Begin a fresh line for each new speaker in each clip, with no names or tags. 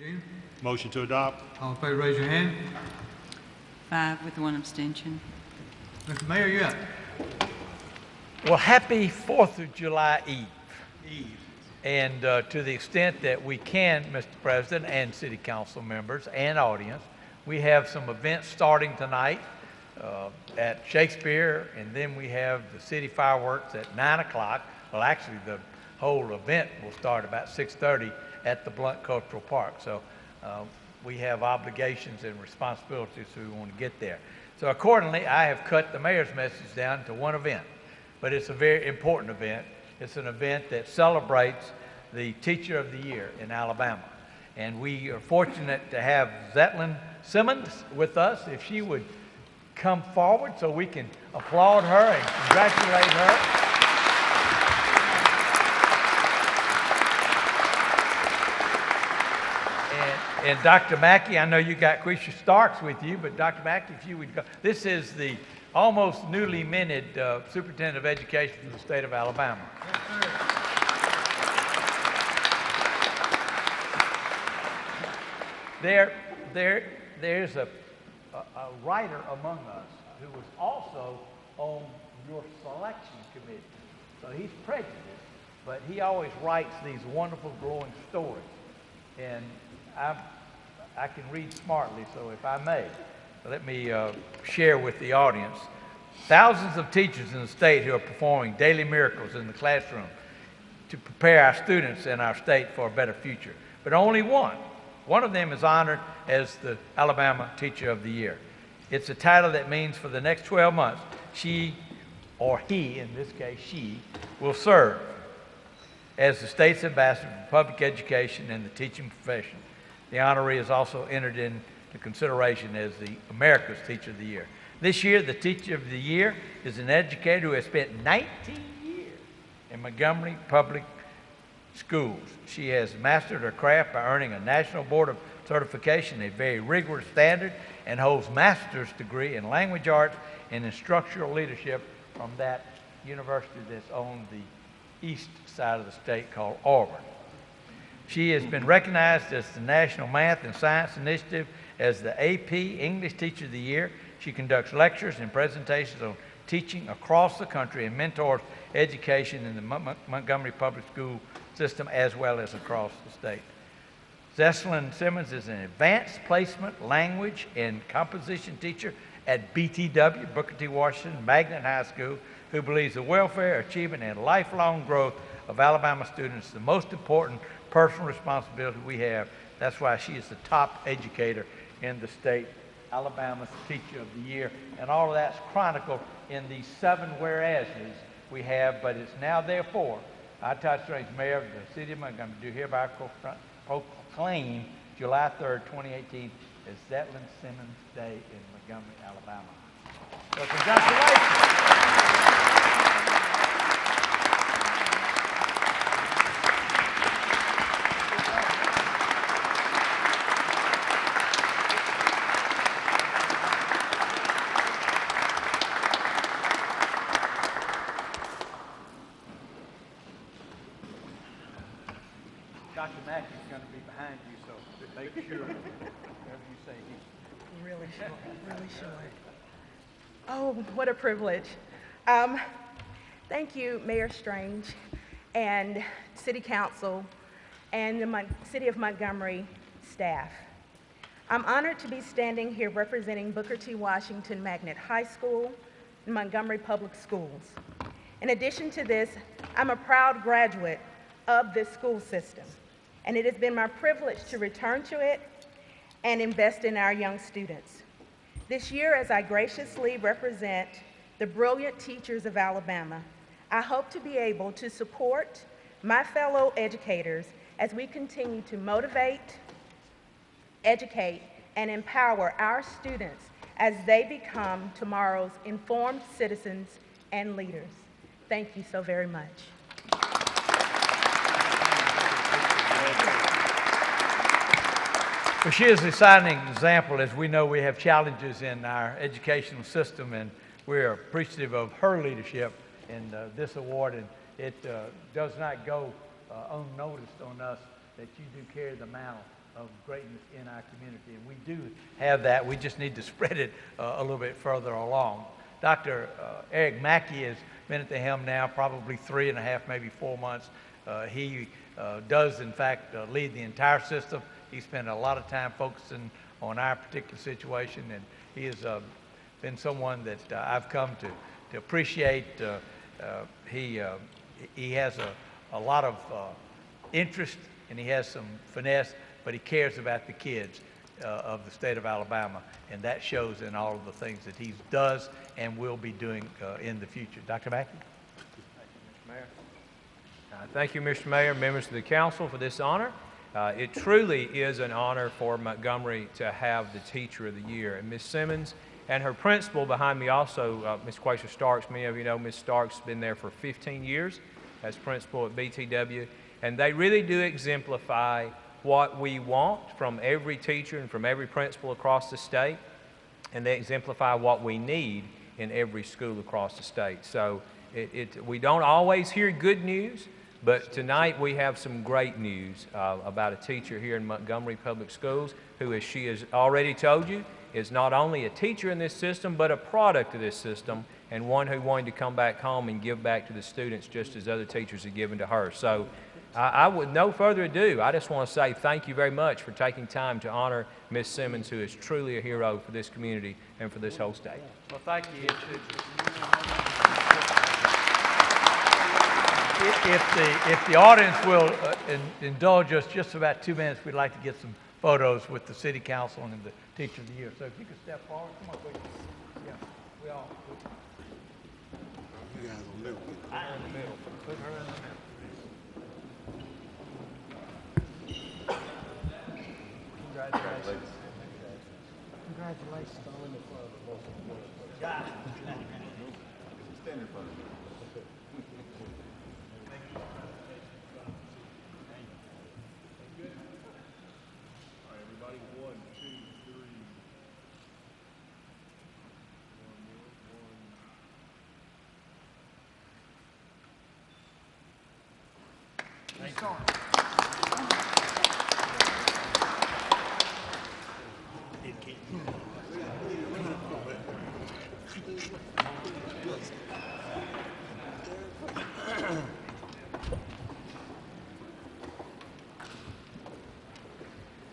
Gina?
Motion to adopt.
All in favor, raise your hand.
5 with 1 abstention.
Mr. Mayor, you up?
Well, happy 4th of July Eve. And to the extent that we can, Mr. President and City Council members and audience, we have some events starting tonight at Shakespeare, and then we have the city fireworks at 9 o'clock. Well, actually, the whole event will start about 6:30 at the Blount Cultural Park. So we have obligations and responsibilities, so we want to get there. So accordingly, I have cut the mayor's message down to one event, but it's a very important event. It's an event that celebrates the Teacher of the Year in Alabama. And we are fortunate to have Zetlyn Simmons with us. If she would come forward so we can applaud her and congratulate her. And Dr. Mackey, I know you got Quisha Starks with you, but Dr. Mackey, if you would go. This is the almost newly minted Superintendent of Education for the state of Alabama. There's a writer among us who was also on your selection committee. So he's prejudiced, but he always writes these wonderful, glowing stories. And I can read smartly, so if I may, let me share with the audience. Thousands of teachers in the state who are performing daily miracles in the classroom to prepare our students in our state for a better future. But only one of them is honored as the Alabama Teacher of the Year. It's a title that means for the next 12 months, she, or he, in this case she, will serve as the state's ambassador for public education and the teaching profession. The honoree is also entered into consideration as the America's Teacher of the Year. This year, the Teacher of the Year is an educator who has spent 19 years in Montgomery Public Schools. She has mastered her craft by earning a National Board of Certification, a very rigorous standard, and holds master's degree in language arts and instructional leadership from that university that's on the east side of the state called Auburn. She has been recognized as the National Math and Science Initiative as the AP English Teacher of the Year. She conducts lectures and presentations on teaching across the country and mentors education in the Montgomery Public School system as well as across the state. Zetlyn Simmons is an advanced placement, language, and composition teacher at BTW, Booker T. Washington Magnet High School, who believes the welfare, achievement, and lifelong growth of Alabama students is the most important personal responsibility we have. That's why she is the top educator in the state, Alabama's Teacher of the Year. And all of that's chronicled in these 7 whereases we have, but it's now therefore, I, Todd Strange, Mayor of the City of Montgomery, do hereby proclaim July 3rd, 2018 as Zetlyn Simmons Day in Montgomery, Alabama. So congratulations. Dr. Mackey's going to be behind you, so make sure whatever you say.
Really short, really short. Oh, what a privilege. Thank you, Mayor Strange and City Council and the City of Montgomery staff. I'm honored to be standing here representing Booker T. Washington Magnet High School and Montgomery Public Schools. In addition to this, I'm a proud graduate of this school system, and it has been my privilege to return to it and invest in our young students. This year, as I graciously represent the brilliant teachers of Alabama, I hope to be able to support my fellow educators as we continue to motivate, educate, and empower our students as they become tomorrow's informed citizens and leaders. Thank you so very much.
Well, she is a shining example. As we know, we have challenges in our educational system, and we're appreciative of her leadership in this award, and it does not go unnoticed on us that you do carry the mantle of greatness in our community. And we do have that. We just need to spread it a little bit further along. Dr. Eric Mackey has been at the helm now probably 3.5, maybe 4 months. He does, in fact, lead the entire system. He spent a lot of time focusing on our particular situation, and he has been someone that I've come to appreciate. He has a lot of interest, and he has some finesse, but he cares about the kids of the state of Alabama, and that shows in all of the things that he does and will be doing in the future. Dr. Mackey?
Thank you, Mr. Mayor, members of the council, for this honor. It truly is an honor for Montgomery to have the Teacher of the Year. And Ms. Simmons and her principal behind me also, Ms. Quasha Starks, many of you know Ms. Starks has been there for 15 years as principal at BTW. And they really do exemplify what we want from every teacher and from every principal across the state. And they exemplify what we need in every school across the state. So we don't always hear good news, but tonight we have some great news about a teacher here in Montgomery Public Schools who, as she has already told you, is not only a teacher in this system, but a product of this system, and one who wanted to come back home and give back to the students just as other teachers have given to her. So with no further ado, I just want to say thank you very much for taking time to honor Ms. Simmons, who is truly a hero for this community and for this whole state.
Well, thank you. If the audience will indulge us just about 2 minutes, we'd like to get some photos with the City Council and the Teacher of the Year. So if you could step forward, come on, please. Yeah, we all.
You guys on the middle.
I'm in the middle. Put her in the middle. Congratulations. Congratulations.
Stand in front of me.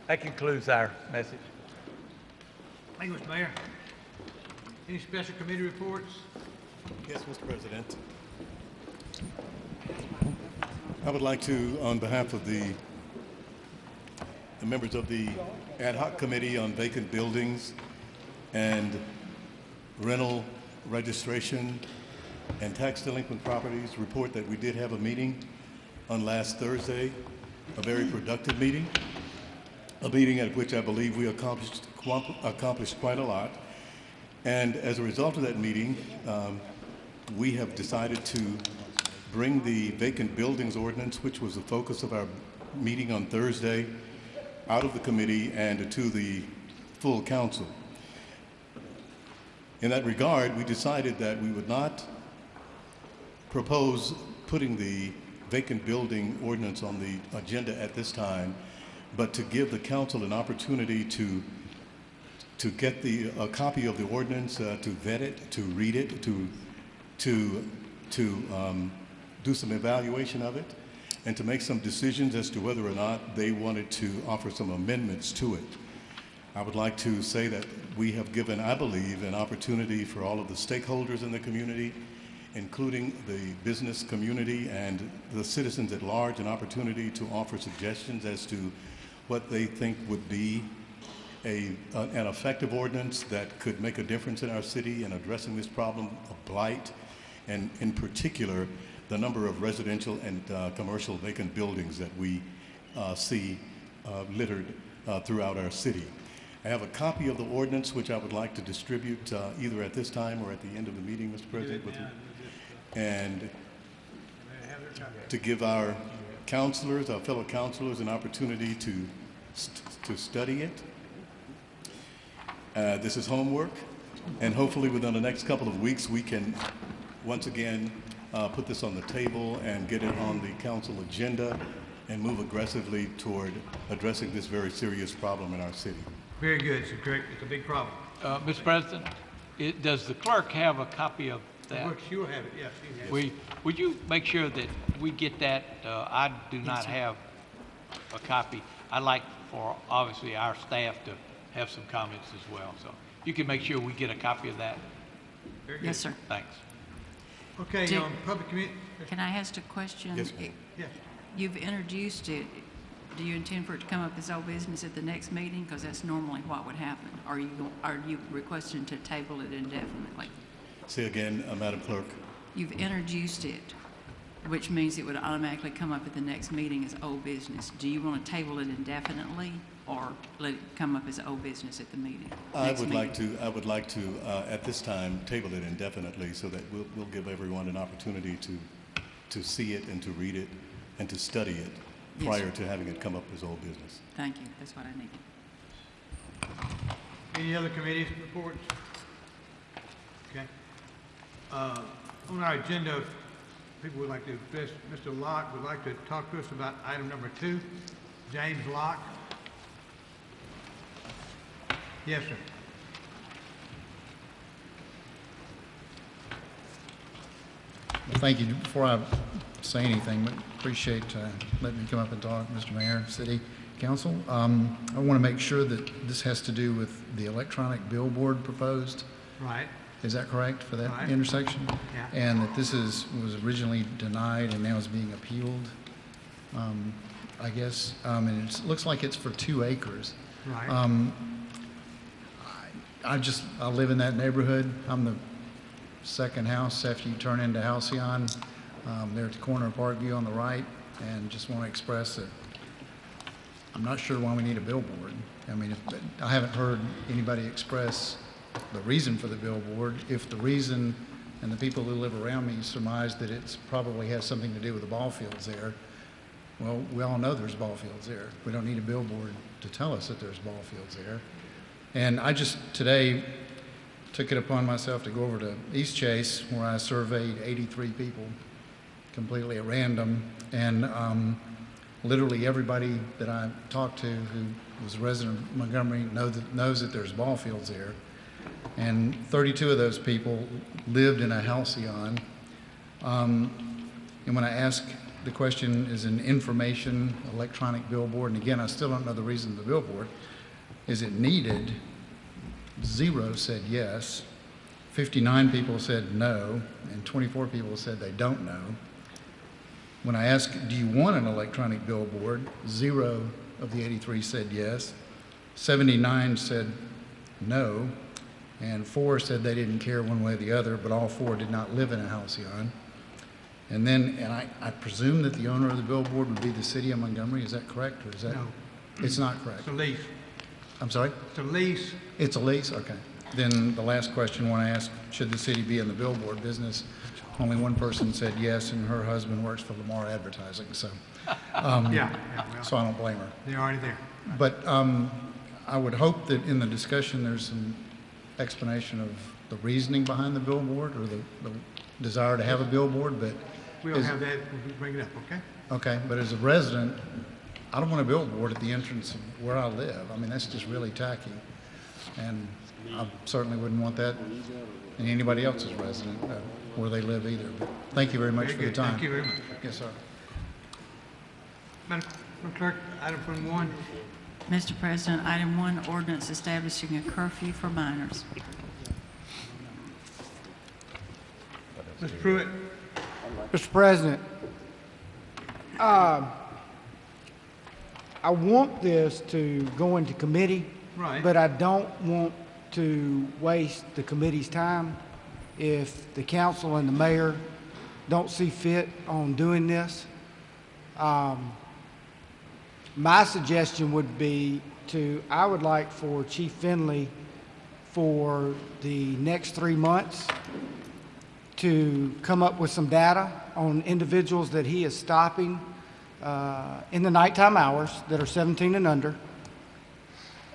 That concludes our message.
Thank you, Mr. Mayor. Any special committee reports?
Yes, Mr. President. I would like to, on behalf of the members of the Ad Hoc Committee on Vacant Buildings and Rental Registration and Tax Delinquent Properties, report that we did have a meeting on last Thursday, a very productive meeting, a meeting at which I believe we accomplished quite a lot. And as a result of that meeting, we have decided to bring the vacant buildings ordinance, which was the focus of our meeting on Thursday, out of the committee and to the full council. In that regard, we decided that we would not propose putting the vacant building ordinance on the agenda at this time, but to give the council an opportunity to get a copy of the ordinance, to vet it, to read it, to do some evaluation of it, and to make some decisions as to whether or not they wanted to offer some amendments to it. I would like to say that we have given, I believe, an opportunity for all of the stakeholders in the community, including the business community and the citizens at large, an opportunity to offer suggestions as to what they think would be an effective ordinance that could make a difference in our city in addressing this problem of blight, and in particular, the number of residential and commercial vacant buildings that we see littered throughout our city. I have a copy of the ordinance which I would like to distribute either at this time or at the end of the meeting, Mr. President, and to give our counselors, our fellow counselors, an opportunity to study it. This is homework, and hopefully within the next couple of weeks we can once again put this on the table and get it on the council agenda and move aggressively toward addressing this very serious problem in our city.
Very good, Mr. Clerk. It's a big problem.
Mr. President, does the clerk have a copy of that?
Well, she'll have it, yes, she has it.
Would you make sure that we get that? I do not have a copy. I'd like for, obviously, our staff to have some comments as well. So you can make sure we get a copy of that.
Very good.
Yes, sir.
Thanks.
Okay,
Do-
public committee,
Can I ask a question?
Yes, ma'am.
yes.
You've introduced it. Do you intend for it to come up as old business at the next meeting? Because that's normally what would happen. Are you requesting to table it indefinitely?
Say again, Madam Clerk.
You've introduced it, which means it would automatically come up at the next meeting as old business. Do you want to table it indefinitely or let it come up as old business at the meeting?
I would like to, at this time, table it indefinitely so that we'll give everyone an opportunity to see it and to read it and to study it
Yes,
prior
sir.
to having it come up as old business.
Thank you. That's what I needed.
Any other committees reports? Okay. On our agenda, people would like to address, Mr. Locke would like to talk to us about item number 2. James Locke. Yes, sir.
Well, thank you. Before I say anything, but appreciate letting me come up and talk, Mr. Mayor, City Council. I want to make sure that this has to do with the electronic billboard proposed.
Right.
Is that correct for that
Right.
intersection?
Yeah.
And that this was originally denied and now is being appealed, I guess. And it looks like it's for 2 acres.
Right.
I live in that neighborhood. I'm the second house after you turn into Halcyon. There at the corner of Parkview on the right, and just want to express that I'm not sure why we need a billboard. I mean, I haven't heard anybody express the reason for the billboard. If the reason, and the people who live around me surmise that it's probably has something to do with the ball fields there, well, we all know there's ball fields there. We don't need a billboard to tell us that there's ball fields there. And I just today took it upon myself to go over to East Chase, where I surveyed 83 people completely at random, and literally everybody that I talked to who was a resident of Montgomery knows that there's ball fields there. And 32 of those people lived in a halcyon. And when I asked the question, is an information electronic billboard, and again, I still don't know the reason for the billboard, is it needed? 0 said yes, 59 people said no, and 24 people said they don't know. When I asked, do you want an electronic billboard, 0 of the 83 said yes, 79 said no, and 4 said they didn't care one way or the other, but all 4 did not live in a halcyon. And then, I presume that the owner of the billboard would be the city of Montgomery, is that correct, or is that?
No.
It's not correct.
It's a lease.
I'm sorry?
It's a lease.
It's a lease? Okay. Then the last question, when I asked, should the city be in the billboard business, only one person said yes, and her husband works for Lamar Advertising, so.
Yeah, well,
So I don't blame her.
they're already there.
But I would hope that in the discussion, there's some explanation of the reasoning behind the billboard or the desire to have a billboard, but.
We'll have that, we'll bring it up, okay?
Okay, but as a resident, I don't want a billboard at the entrance of where I live. I mean, that's just really tacky. And I certainly wouldn't want that in anybody else's resident where they live either. But thank you very much
Very
for the
good.
time.
Thank you very much.
Yes, sir.
Madam Clerk, item 1.
Mr. President, item 1, ordinance establishing a curfew for minors.
Mr. Pruitt.
Mr. President, I want this to go into committee,
Right.
but I don't want to waste the committee's time if the council and the mayor don't see fit on doing this. My suggestion would be I would like for Chief Finley for the next 3 months to come up with some data on individuals that he is stopping in the nighttime hours that are 17 and under,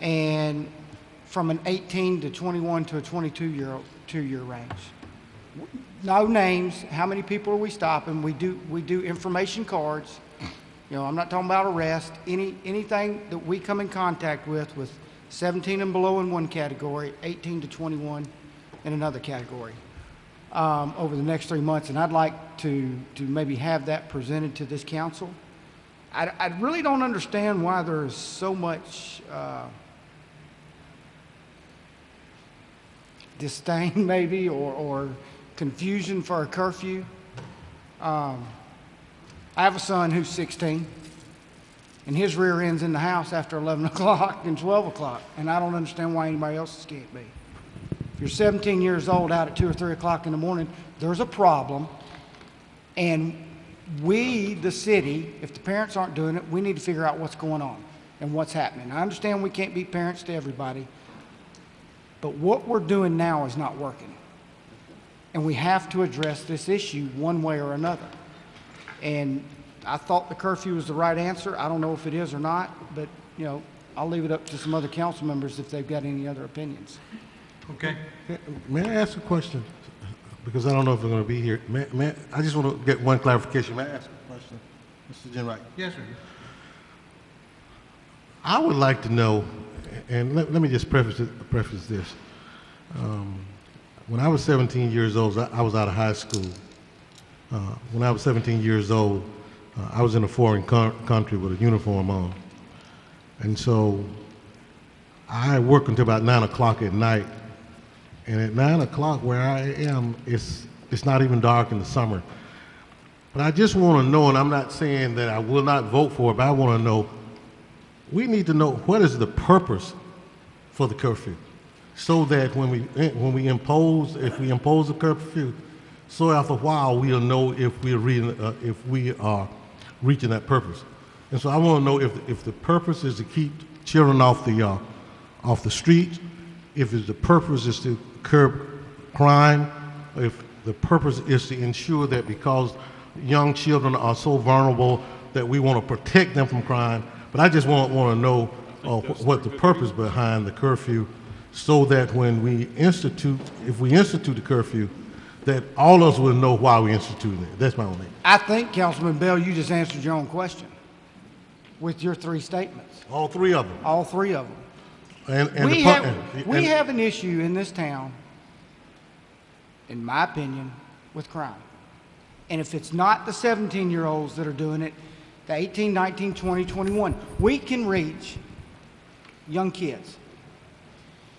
and from an 18 to 21 to a 22-year range. No names, how many people are we stopping? We do information cards, You know, I'm not talking about arrest, anything that we come in contact with 17 and below in one category, 18 to 21 in another category, over the next 3 months. And I'd like to maybe have that presented to this council. I really don't understand why there is so much disdain maybe or confusion for a curfew. I have a son who's 16, and his rear end's in the house after 11 o'clock and 12 o'clock, and I don't understand why anybody else's can't be. If you're 17 years old out at 2 or 3 o'clock in the morning, there's a problem, and we, the city, if the parents aren't doing it, we need to figure out what's going on and what's happening. I understand we can't be parents to everybody, but what we're doing now is not working. And we have to address this issue one way or another. And I thought the curfew was the right answer. I don't know if it is or not, but, you know, I'll leave it up to some other council members if they've got any other opinions.
Okay.
May I ask a question? Because I don't know if we're going to be here. I just want to get one clarification. May I ask a question, Mr. Jenwright?
Yes, sir.
I would like to know, and let me just preface this. When I was 17 years old, I was out of high school. When I was 17 years old, I was in a foreign country with a uniform on. And so I worked until about 9 o'clock at night. And at 9 o'clock where I am, it's not even dark in the summer. But I just want to know, and I'm not saying that I will not vote for it, but I want to know, we need to know what is the purpose for the curfew, so that when we impose a curfew, so after a while we'll know if we are reaching that purpose. And so I want to know if the purpose is to keep children off the streets, if the purpose is to curb crime, if the purpose is to ensure that because young children are so vulnerable that we want to protect them from crime. But I just want to know what the purpose behind the curfew, so that when if we institute the curfew, that all of us will know why we instituted it. That's my only.
I think, Councilman Bell, you just answered your own question with your 3 statements.
All 3 of them.
All 3 of them.
And
we have an issue in this town, in my opinion, with crime. And if it's not the 17-year-olds that are doing it, the 18, 19, 20, 21, we can reach young kids.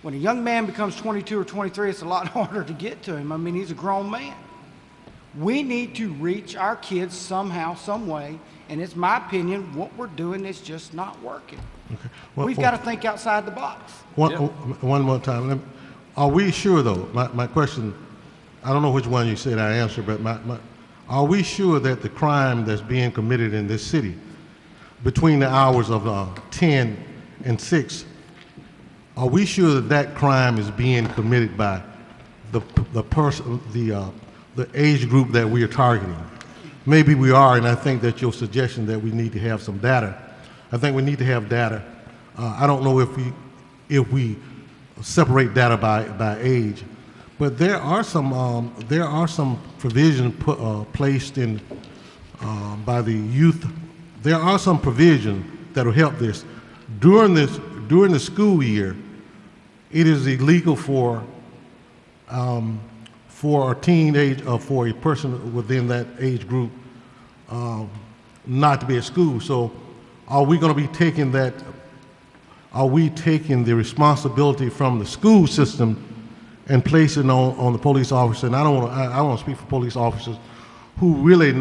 When a young man becomes 22 or 23, it's a lot harder to get to him. I mean, he's a grown man. We need to reach our kids somehow, some way, and it's my opinion, what we're doing is just not working.
Okay. Well,
We've got to think outside the box.
One more time. Are we sure, though, my question, I don't know which one you said I answered, but are we sure that the crime that's being committed in this city between the hours of 10 and 6, are we sure that that crime is being committed by the age group that we are targeting? Maybe we are, and I think that your suggestion that we need to have some data. I think we need to have data. I don't know if we separate data by age, but there are some provisions placed in by the youth. There are some provisions that will help this. During the school year, it is illegal for a teenage or for a person within that age group not to be at school. So are we going to be taking that? Are we taking the responsibility from the school system and placing on the police officer? And I want to speak for police officers who really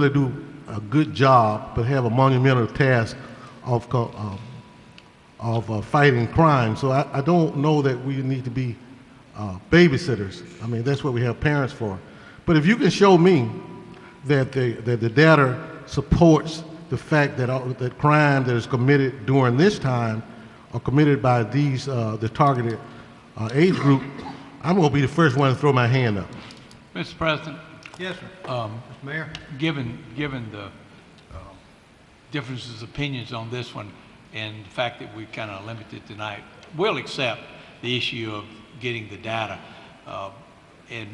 do a good job, but have a monumental task of fighting crime. So I don't know that we need to be babysitters. I mean, that's what we have parents for. But if you can show me that the data supports the fact that crime that is committed during this time are committed by the targeted age group, I'm going to be the first one to throw my hand up.
Mr. President.
Yes, sir. Mr. Mayor.
Given the differences of opinions on this one and the fact that we kind of limited tonight, we'll accept the issue of getting the data and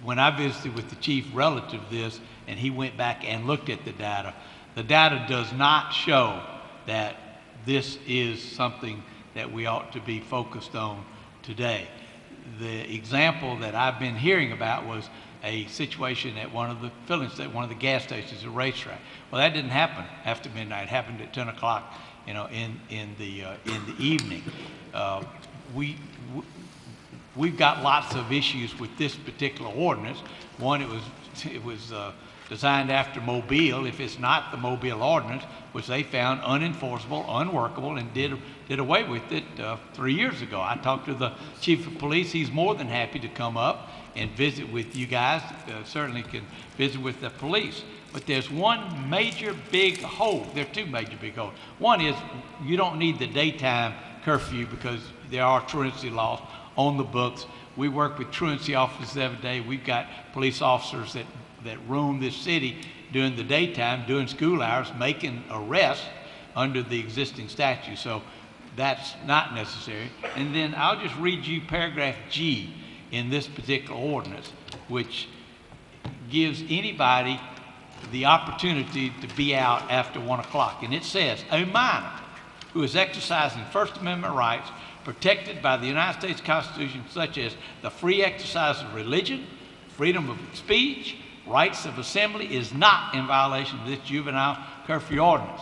when I visited with the chief relative to this, and he went back and looked at the data does not show that this is something that we ought to be focused on today. The example that I've been hearing about was a situation at one of the filling stations, one of the gas stations, a racetrack. Well, that didn't happen after midnight. It happened at 10 o'clock, you know, in the evening. We've got lots of issues with this particular ordinance. One, it was designed after Mobile. If it's not the Mobile ordinance, which they found unenforceable, unworkable, and did away with it 3 years ago. I talked to the chief of police. He's more than happy to come up and visit with you guys. Certainly can visit with the police. But there's one major big hole. There are two major big holes. One is you don't need the daytime curfew because there are truancy laws on the books. We work with truancy officers every day. We've got police officers that roam this city during the daytime, during school hours, making arrests under the existing statute. So that's not necessary. And then I'll just read you paragraph G in this particular ordinance, which gives anybody the opportunity to be out after 1 o'clock. And it says, a minor who is exercising First Amendment rights protected by the United States Constitution, such as the free exercise of religion, freedom of speech, rights of assembly, is not in violation of this juvenile curfew ordinance.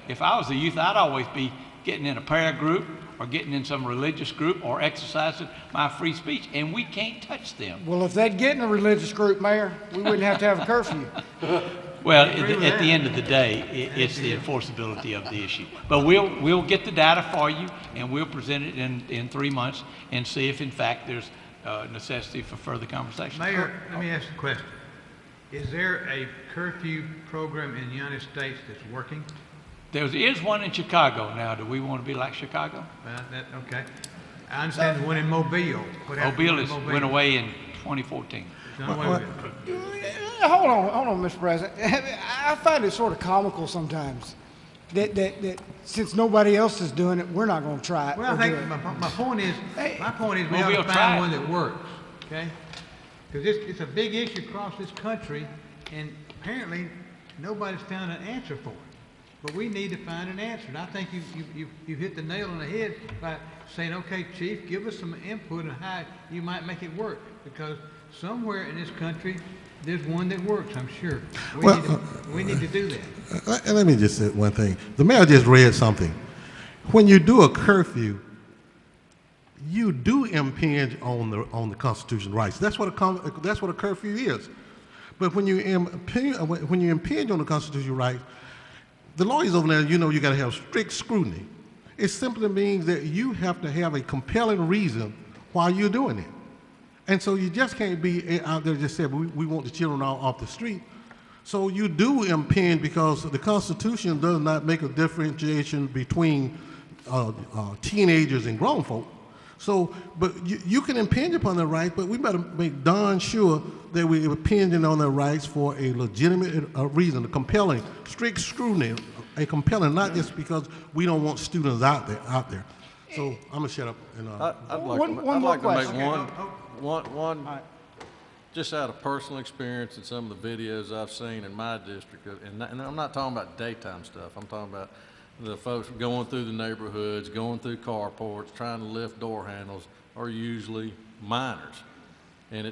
If I was a youth, I'd always be getting in a prayer group or getting in some religious group or exercising my free speech, and we can't touch them.
Well, if they'd get in a religious group, Mayor, we wouldn't have to have a curfew.
Well, at the end of the day, it's the enforceability of the issue. But we'll get the data for you, and we'll present it in 3 months and see if, in fact, there's necessity for further conversation.
Mayor, let me ask you a question. Is there a curfew program in the United States that's working?
There is one in Chicago now. Do we want to be like Chicago?
Okay. I understand the one in Mobile.
Mobile went away in 2014.
Hold on, Mr. President. I find it sort of comical sometimes that since nobody else is doing it, we're not going to try it.
Well, I think my point is we ought to find one that works, okay? Because it's a big issue across this country, and apparently nobody's found an answer for it. But we need to find an answer. And I think you hit the nail on the head by saying, okay, Chief, give us some input on how you might make it work. Because somewhere in this country, there's one that works, I'm sure. We need to do that.
Let me just say one thing. The mayor just read something. When you do a curfew, you do impinge on the constitutional rights. That's what a curfew is. But when you impinge on the constitutional rights, the lawyers over there, you know, you got to have strict scrutiny. It simply means that you have to have a compelling reason why you're doing it. And so you just can't be out there just saying, we want the children off the street. So you do impinge because the Constitution does not make a differentiation between teenagers and grown folk. So, but you can impinge upon their rights, but we better make darn sure that we're impinging on their rights for a legitimate reason, a compelling, strict scrutiny, a compelling, not just because we don't want students out there. So I'm gonna shut up. And
I'd like to make one just out of personal experience and some of the videos I've seen in my district, and I'm not talking about daytime stuff. I'm talking about the folks going through the neighborhoods, going through carports, trying to lift door handles, are usually minors. And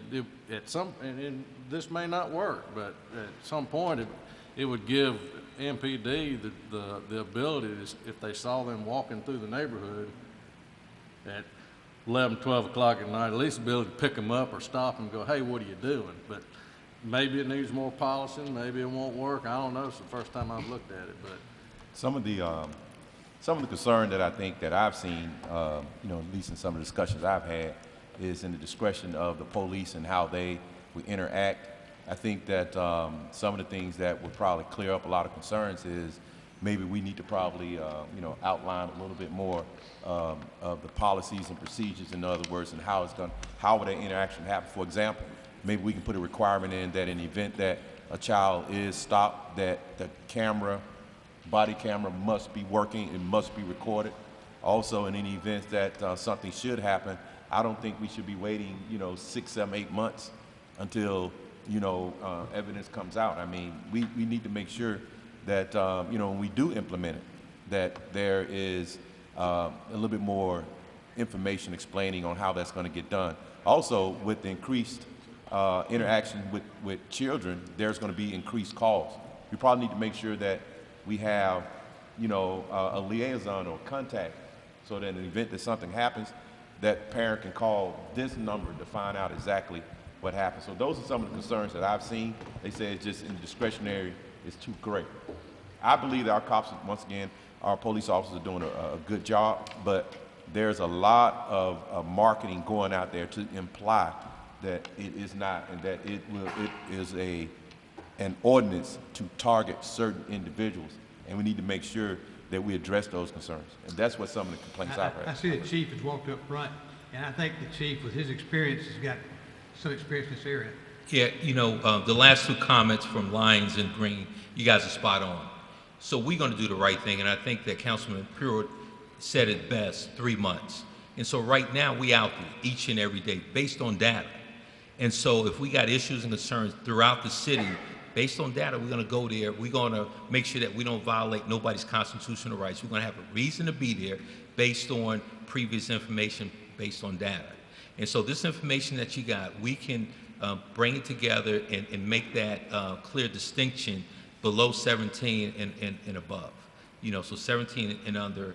and this may not work, but at some point it would give MPD the ability to, if they saw them walking through the neighborhood at 11, 12 o'clock at night, at least the ability to pick them up or stop and go, hey, what are you doing? But maybe it needs more policing, maybe it won't work. I don't know. It's the first time I've looked at it, but.
Some of the concern that I think that I've seen, at least in some of the discussions I've had, is in the discretion of the police and how they would interact. I think that some of the things that would probably clear up a lot of concerns is maybe we need to probably, outline a little bit more of the policies and procedures, in other words, and how would that interaction happen. For example, maybe we can put a requirement in that in the event that a child is stopped, that the body camera must be working, it must be recorded. Also, in any event that something should happen, I don't think we should be waiting, 6, 7, 8 months until, evidence comes out. I mean, we need to make sure that, when we do implement it, that there is a little bit more information explaining on how that's going to get done. Also, with the increased interaction with children, there's going to be increased calls. We probably need to make sure that we have, a liaison or contact, so that in the event that something happens, that parent can call this number to find out exactly what happened. So those are some of the concerns that I've seen. They say it's just in the discretionary, it's too great. I believe that our cops, once again, our police officers are doing a good job, but there's a lot of marketing going out there to imply that it is not, and that it is an ordinance to target certain individuals, and we need to make sure that we address those concerns. And that's what some of the complaints I've had.
I see the chief has walked up front, and I think the chief, with his experience, has got some experience in this area.
Yeah, the last two comments from Lyons and Green, you guys are spot on. So we're going to do the right thing, and I think that Councilman Pruitt said it best, 3 months. And so right now, we out there each and every day based on data. And so if we got issues and concerns throughout the city, based on data, we're going to go there. We're going to make sure that we don't violate nobody's constitutional rights. We're going to have a reason to be there based on previous information, based on data. And so this information that you got, we can bring it together and make that clear distinction below 17 and above. So 17 and under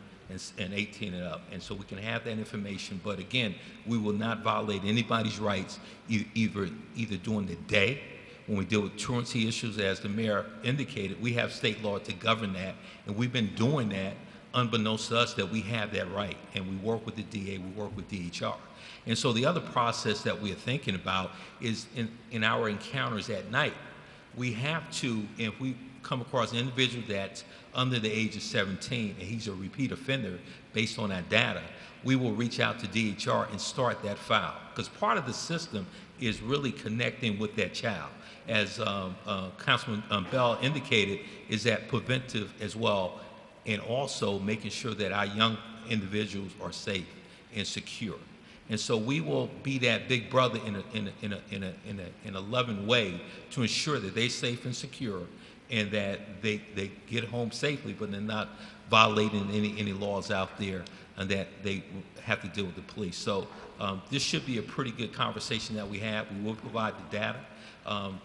and 18 and up. And so we can have that information. But again, we will not violate anybody's rights either during the day when we deal with truancy issues, as the mayor indicated. We have state law to govern that, and we've been doing that unbeknownst to us that we have that right. And we work with the DA, we work with DHR. And so the other process that we're thinking about is in our encounters at night. We have to, if we come across an individual that's under the age of 17 and he's a repeat offender based on that data, we will reach out to DHR and start that file. Because part of the system is really connecting with that child. As Councilman Bell indicated, is that preventive as well, and also making sure that our young individuals are safe and secure. And so we will be that big brother in a loving way to ensure that they're safe and secure, and that they get home safely, but they're not violating any laws out there, and that they have to deal with the police. So this should be a pretty good conversation that we have. We will provide the data,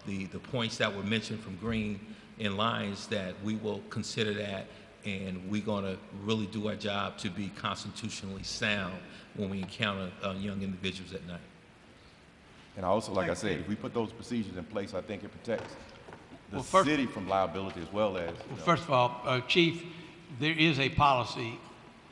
the points that were mentioned from Green and Lyons, that we will consider that, and we're going to really do our job to be constitutionally sound when we encounter young individuals at night.
And also, like I said, if we put those procedures in place, I think it protects the
Well,
city from liability as well as.
Well, first of all, Chief, there is a policy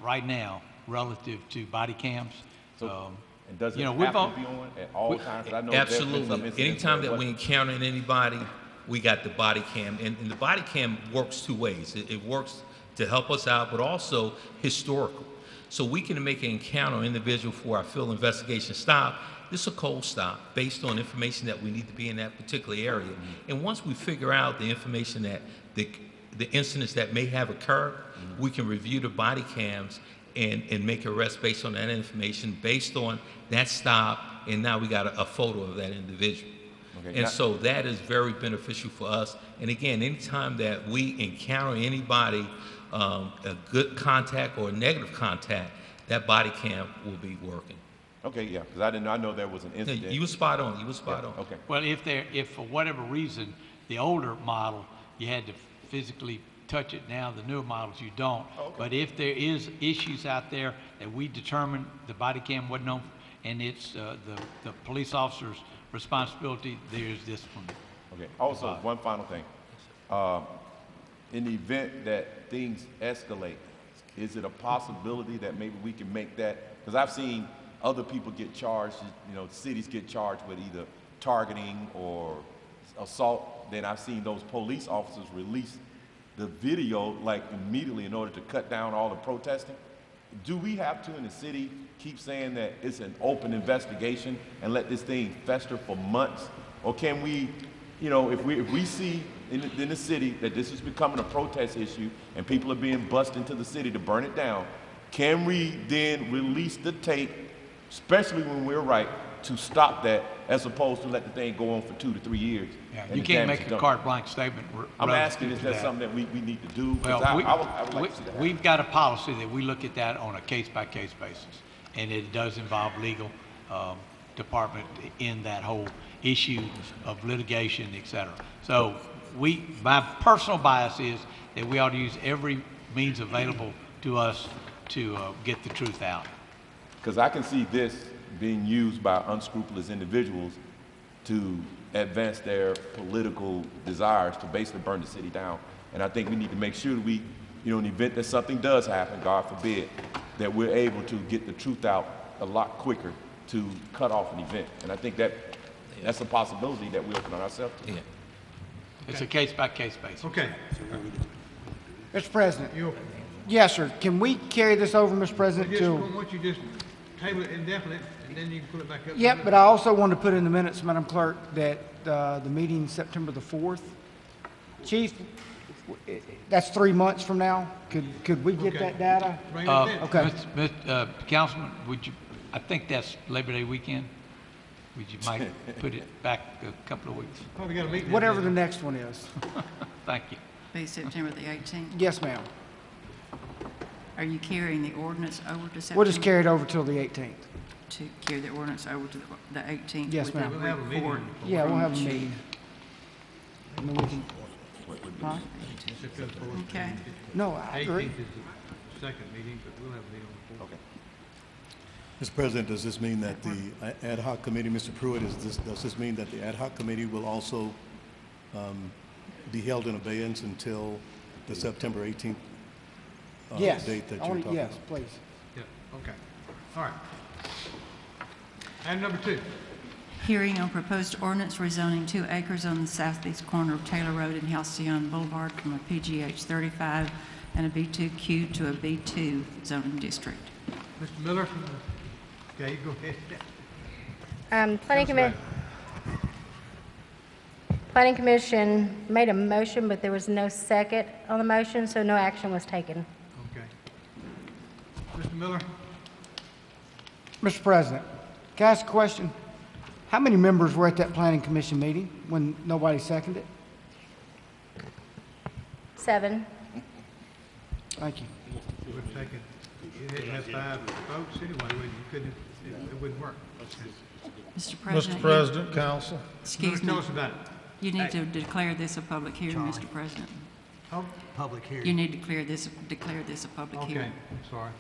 right now relative to body cams.
And does it have to be on at all times? I know
Absolutely. Anytime that we encounter anybody, we got the body cam. And the body cam works two ways. It works to help us out, but also historical. So we can make an encounter individual for our field investigation stop. This is a cold stop based on information that we need to be in that particular area. Mm-hmm. And once we figure out the information that the incidents that may have occurred, mm-hmm. we can review the body cams and make arrests based on that information, based on that stop, and now we got a photo of that individual. Okay, and so that is very beneficial for us. And again, anytime that we encounter anybody, a good contact or a negative contact, that body cam will be working.
Okay, yeah, because I know there was an incident.
Yeah, you were spot on. You were spot on.
Okay.
Well, if for whatever reason the older model you had to physically touch it, now the newer models you don't. Oh, okay. But if there is issues out there that we determine the body cam wasn't on, and it's the police officer's responsibility, there's this one.
Okay. Also, one final thing. In the event that things escalate, is it a possibility that maybe we can make that? Because I've seen other people get charged, cities get charged with either targeting or assault. Then I've seen those police officers release the video like immediately in order to cut down all the protesting. Do we have to in the city keep saying that it's an open investigation and let this thing fester for months? Or can we, if we see in the city that this is becoming a protest issue and people are being bussed into the city to burn it down, can we then release the tape especially when we're right to stop that as opposed to let the thing go on for 2 to 3 years.
Yeah,
and
you
the
can't
damage
make
is
a
done.
carte blanche statement.
I'm
relative
asking, is
to
that something that we need to do?
Well,
'Cause I would like to see that happen.
we've got a policy that we look at that on a case-by-case basis, and it does involve legal department in that whole issue of litigation, et cetera. So my personal bias is that we ought to use every means available to us to get the truth out.
Because I can see this being used by unscrupulous individuals to advance their political desires to basically burn the city down. And I think we need to make sure that we, in the event that something does happen, God forbid, that we're able to get the truth out a lot quicker to cut off an event. And I think that's a possibility that we open on ourselves to.
Yeah.
It's a case-by-case basis.
Okay.
Mr. President. Yes, sir. Can we carry this over, Mr. President,
Why
to...
don't you just table it indefinitely, and then you can pull it back up?
Yep, but I also want to put in the minutes, Madam Clerk, that the meeting September the 4th. Chief, that's 3 months from now. Could we get that data?
Bring it in.
Okay.
Councilman, I think that's Labor Day weekend. Would you might put it back a couple of weeks?
Oh, we got a meeting.
Whatever the next one is.
Thank you.
Be September the 18th.
Yes, ma'am.
Are you carrying the ordinance over to September?
We'll just carry it over till the 18th.
To carry the ordinance over to the 18th?
Yes,
with
ma'am.
a
We'll have a meeting.
report
Yeah, we'll
from
have a
the chief.
meeting. And then we can,
Huh?
September 4th.
Okay.
no, I agree.
18th is the second meeting, but we'll have a meeting on the 4th.
Okay.
Mr. President, does this mean that the ad hoc committee, Mr. Pruitt, does this mean that the ad hoc committee will also be held in abeyance until the September 18th
Yes.
date that
I
you're
wanna-
talking
yes,
about?
please.
Yeah, okay. All right. Item number 2.
Hearing on proposed ordinance rezoning 2 acres on the southeast corner of Taylor Road and Halcyon Boulevard from a PGH 35 and a B2Q to a B2 zoning district.
Mr. Miller? Okay, you go ahead.
Planning Commission made a motion, but there was no second on the motion, so no action was taken.
Okay. Mr. Miller?
Mr. President, can I ask a question? How many members were at that planning commission meeting when nobody seconded it?
7.
Thank you.
We're taking, you had to have 5 votes anyway, you couldn't, it wouldn't work.
Mr. President.
Mr. President, Council.
Excuse me.
Tell us about it.
You need to declare this a public hearing, Mr. President.
Oh,
Public hearing.
You need to declare this a public
okay,
hearing.
I'm sorry.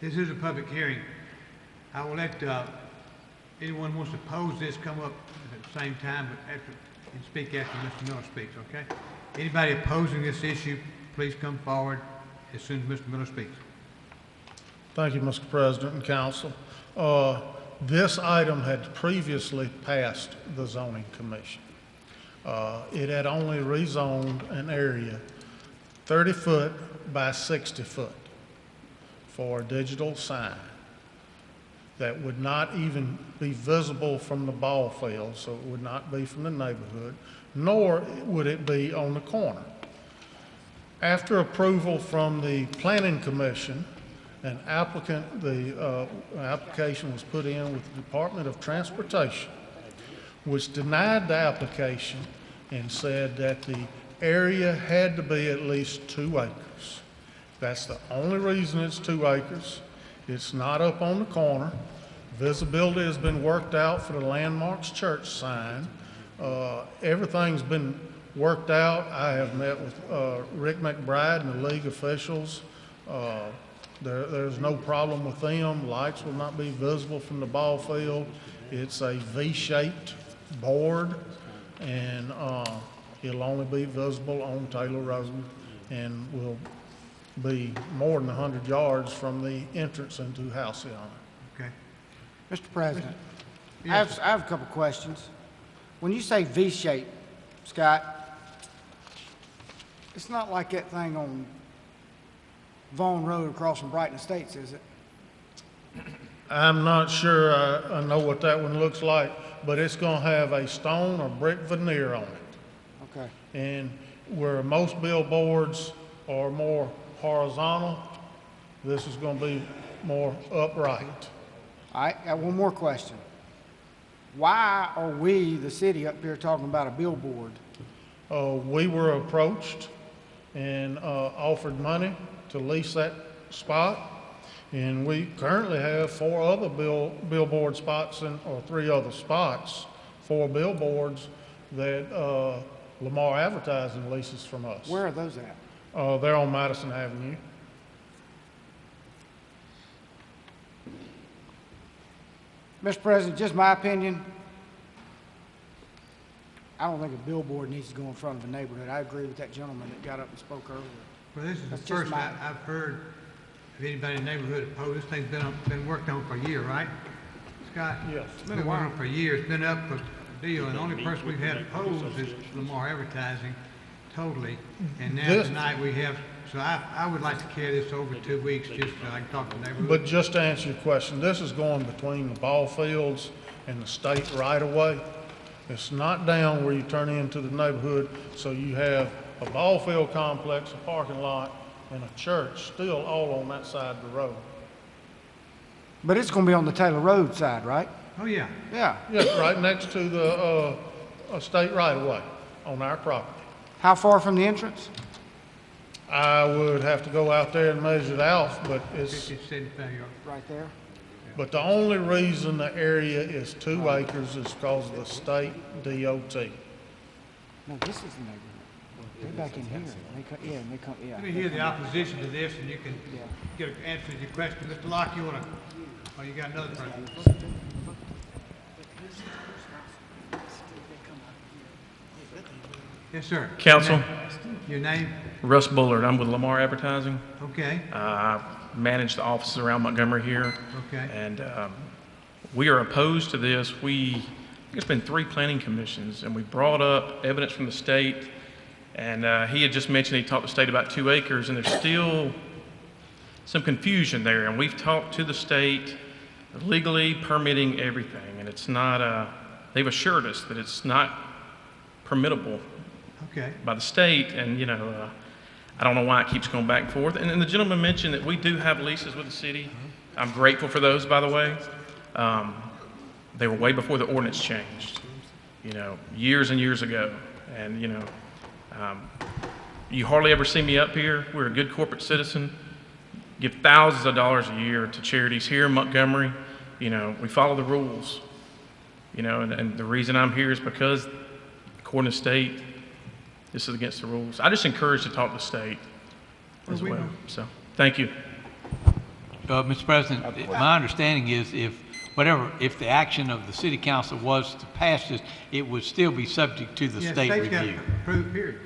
This is a public hearing. I will let, anyone who wants to pose this come up at the same time, but after, and speak after Mr. Miller speaks, okay? Anybody opposing this issue, please come forward as soon as Mr. Miller speaks.
Thank you, Mr. President and Council. This item had previously passed the zoning commission. It had only rezoned an area 30 foot by 60 foot for a digital sign that would not even be visible from the ball field, so it would not be from the neighborhood, nor would it be on the corner. After approval from the Planning Commission, the application was put in with the Department of Transportation, which denied the application and said that the area had to be at least 2 acres. That's the only reason it's 2 acres. It's not up on the corner. Visibility has been worked out for the Landmarks Church sign. Everything's been worked out. I have met with Rick McBride and the league officials. There's no problem with them. Lights will not be visible from the ball field. It's a V-shaped board, and it'll only be visible on Taylor Road and will be more than 100 yards from the entrance into Halcyon.
Okay.
Mr. President,
Yes.
I have a couple questions. When you say V-shape, Scott, it's not like that thing on Vaughn Road across from Brighton Estates, is it?
I'm not sure I know what that one looks like, but it's going to have a stone or brick veneer on it.
Okay.
And where most billboards are more horizontal, this is going to be more upright.
All right, got one more question. Why are we, the city, up here talking about a billboard?
We were approached and offered money to lease that spot. And we currently have 4 other billboard spots or 3 other spots, 4 billboards that Lamar Advertising leases from us.
Where are those at?
They're on Madison Avenue.
Mr. President, just my opinion, I don't think a billboard needs to go in front of a neighborhood. I agree with that gentleman that got up and spoke earlier.
Well, this is
That's
the
just
first
my-
I've heard of anybody in the neighborhood opposed. This thing's been worked on for a year, right? Scott?
Yes.
It's been working on for a year. It's been up for a deal, and the only person we've had opposed is Lamar Advertising, totally. And now
This-
tonight we have, so I would like to carry this over 2 weeks just so I can talk to the neighborhood.
But just to answer your question, this is going between the ball fields and the state right-of-way. It's not down where you turn into the neighborhood, so you have a ball field complex, a parking lot, and a church still all on that side of the road.
But it's gonna be on the Taylor Road side, right?
Oh, yeah.
Yeah.
Yes, right next to the state right-of-way on our property.
How far from the entrance?
I would have to go out there and measure it out, but it's,
75 yards.
Right there?
but the only reason the area is 2 acres is because of the state DOT.
No, this is the neighborhood. They're back in here. And they come, yeah.
Let me hear the opposition to this, and you can
Yeah.
get an answer to your question. Mr. Locke, you wanna, oh, you got another person? Yes, sir.
Council.
Your name?
Russ Bullard. I'm with Lamar Advertising.
Okay,
I manage the offices around Montgomery here.
okay.
And we are opposed to this. It's been 3 planning commissions, and we brought up evidence from the state. And he had just mentioned he talked to the state about 2 acres, and there's still some confusion there. And we've talked to the state, legally permitting everything, and it's not, they've assured us that it's not permittable
Okay.
by the state, and I don't know why it keeps going back and forth. And the gentleman mentioned that we do have leases with the city. I'm grateful for those, by the way. They were way before the ordinance changed, years and years ago. And you hardly ever see me up here. We're a good corporate citizen. Give thousands of dollars a year to charities here in Montgomery. We follow the rules. And the reason I'm here is because, according to state, this is against the rules. I just encourage to talk to the state as well. So, thank you.
Mr. President, my understanding is if the action of the city council was to pass this, it would still be subject to the
Yeah,
state
state's got to
review.
approve, period.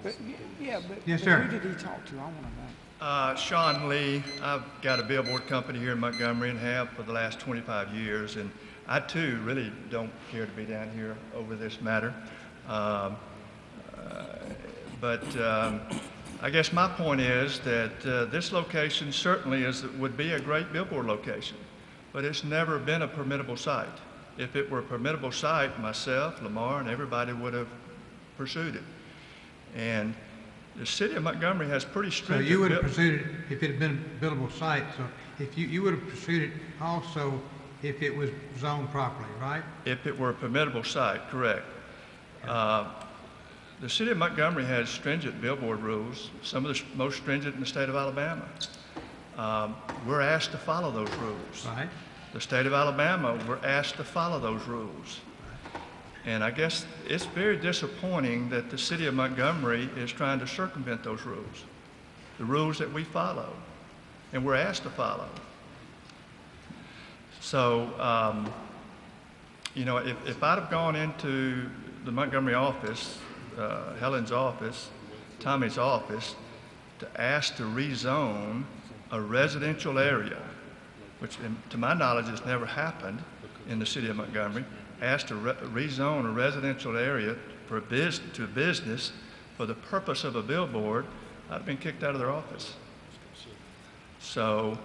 But,
Yes,
but
sir.
who did he talk to? I want to know.
Sean Lee, I've got a billboard company here in Montgomery and have for the last 25 years, and I too really don't care to be down here over this matter. But I guess my point is that this location certainly would be a great billboard location, but it's never been a permittable site. If it were a permittable site, myself, Lamar, and everybody would have pursued it. And the city of Montgomery has pretty
So
stringent.
you would have pursued it if it had been a buildable site, so if you would have pursued it also if it was zoned properly, right?
If it were a permittable site, correct. The city of Montgomery has stringent billboard rules, some of the most stringent in the state of Alabama. We're asked to follow those rules.
Right.
The state of Alabama, we're asked to follow those rules. And I guess it's very disappointing that the city of Montgomery is trying to circumvent those rules, the rules that we follow, and we're asked to follow. So, if I'd have gone into the Montgomery office, Helen's office, Tommy's office, to ask to rezone a residential area, which to my knowledge has never happened in the city of Montgomery, asked to rezone a residential area for a business for the purpose of a billboard, I'd have been kicked out of their office. So,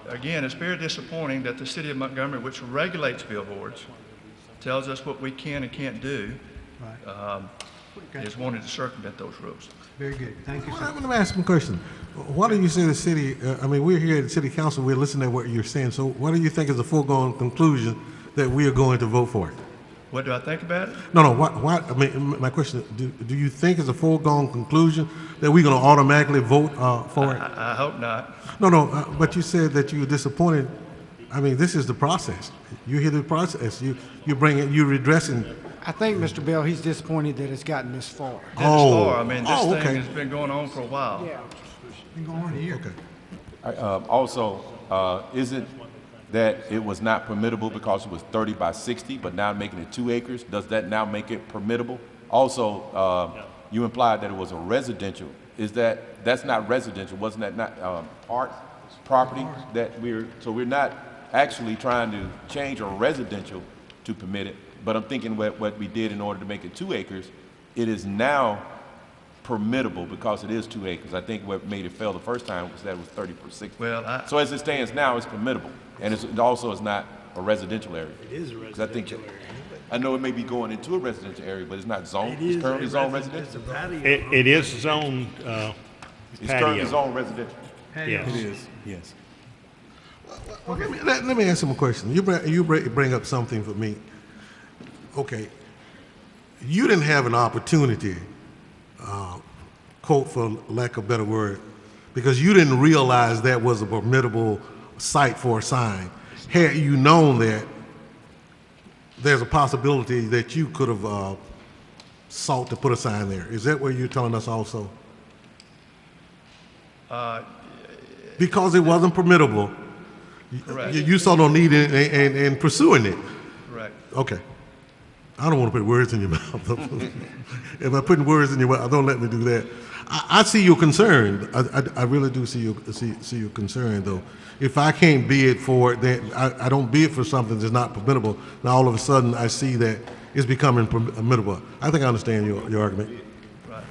again, it's very disappointing that the city of Montgomery, which regulates billboards, tells us what we can and can't do.
Right.
They just wanted to circumvent those rules.
Very good. Thank you, sir.
Let me ask you a question. Why do you say the city, I mean, we're here at the city council, we're listening to what you're saying, so what do you think is a foregone conclusion that we are going to vote for it?
What do I think about it?
No, why, I mean, my question, do you think it's a foregone conclusion that we're going to automatically vote for it?
I hope not.
No, but you said that you were disappointed. I mean, this is the process. You hear the process. You're redressing.
I think, Mr. Bell, he's disappointed that it's gotten this far.
I mean, this
okay.
thing has been going on for a while.
Yeah.
Been going on a year.
Okay.
Also, is it that it was not permittable because it was 30 by 60, but now making it 2 acres? Does that now make it permittable? Also, you implied that it was a residential. That's not residential? Wasn't that not park property that we're not actually trying to change a residential to permit it, but I'm thinking what we did in order to make it 2 acres, it is now permittable because it is 2 acres. I think what made it fail the first time was that it was 30 per 60.
Well,
so as it stands now, it's permittable, and it also is not a residential area.
It is a residential area.
I know it may be going into a residential area, but it's not zoned. It's currently zoned residential.
It is zoned
It's currently zoned residential.
Yes.
It is, yes.
Well, let me ask him a question. You bring up something for me. Okay. You didn't have an opportunity, quote for lack of a better word, because you didn't realize that was a permittable site for a sign. Had you known that, there's a possibility that you could have sought to put a sign there. Is that what you're telling us also? Because it wasn't permittable, you saw no need in pursuing it.
Correct.
Okay. I don't want to put words in your mouth. If I'm putting words in your mouth, don't let me do that. I see your concern. I really do see your concern, though. If I can't bid for it, then I don't bid for something that's not permittable. Now all of a sudden I see that it's becoming permittable. I think I understand your argument.
Right.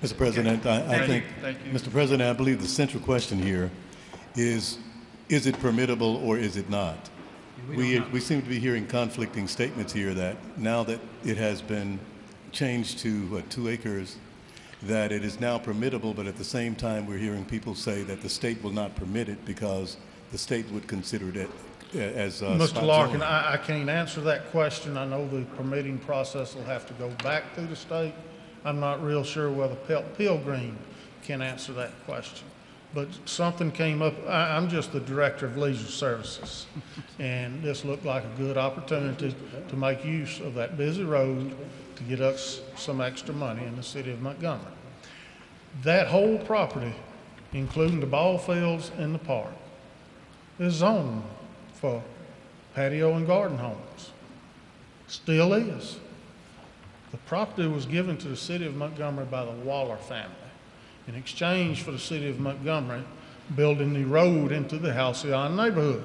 Mr. President, I think,
Thank you.
Mr. President, I believe the central question here is it permittable or is it not? We seem to be hearing conflicting statements here that now that it has been changed to 2 acres, that it is now permittable, but at the same time we're hearing people say that the state will not permit it because the state would consider it as
Mr. Larkin, I can't answer that question. I know the permitting process will have to go back through the state. I'm not real sure whether Pilgrim can answer that question. But something came up. I'm just the director of leisure services, and this looked like a good opportunity to make use of that busy road to get us some extra money in the city of Montgomery. That whole property, including the ball fields and the park, is zoned for patio and garden homes. Still is. The property was given to the city of Montgomery by the Waller family in exchange for the city of Montgomery building the road into the Halcyon neighborhood.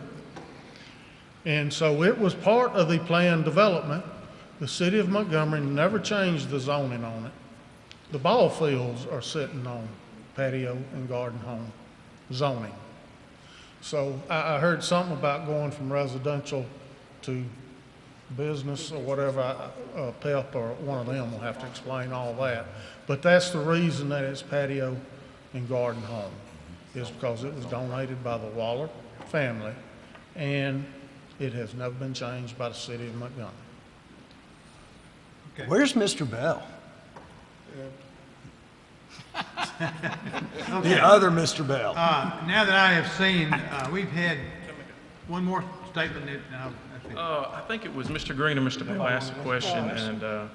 And so it was part of the planned development. The city of Montgomery never changed the zoning on it. The ball fields are sitting on patio and garden home zoning. So I heard something about going from residential to business or whatever. PEP or one of them will have to explain all that. But that's the reason that it's patio and garden home, is because it was donated by the Waller family, and it has never been changed by the city of Montgomery.
Okay.
Where's Mr. Bell?
Okay.
The other Mr. Bell.
Now that I have seen, we've had one more statement that,
I think it was Mr. Green or Mr. Bell asked a question, and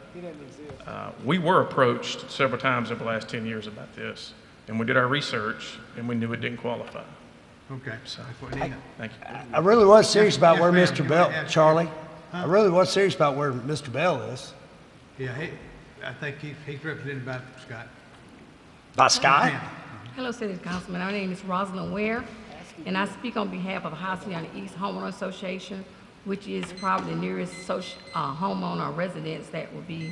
we were approached several times over the last 10 years about this, and we did our research, and we knew it didn't qualify.
okay.
So,
Thank
thank you.
I really was serious about
Yes,
where
ma'am.
Mr.
You
Bell,
might ask-
Charlie.
Huh?
I really was serious about where Mr. Bell is.
Yeah, I think he's represented by Scott.
By Scott?
Ma'am.
Hello, City Councilman. My name is Rosalind Ware, and I speak on behalf of Halcyon East Homeowner Association, which is probably the nearest homeowner or residents that will be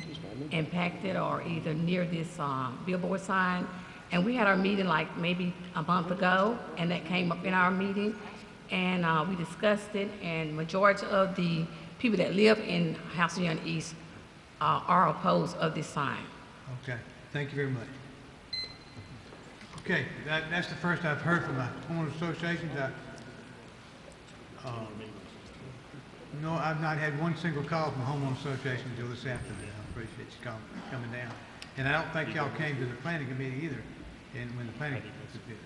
impacted or either near this billboard sign. And we had our meeting like maybe a month ago, and that came up in our meeting, and we discussed it, and majority of the people that live in Halcyon East are opposed of this sign.
Okay, thank you very much. Okay, that's the first I've heard from the homeowners associations. No, I've not had one single call from the homeowners association until this afternoon. I appreciate you coming down. And I don't think y'all came to the planning committee either, and when the planning committee did it.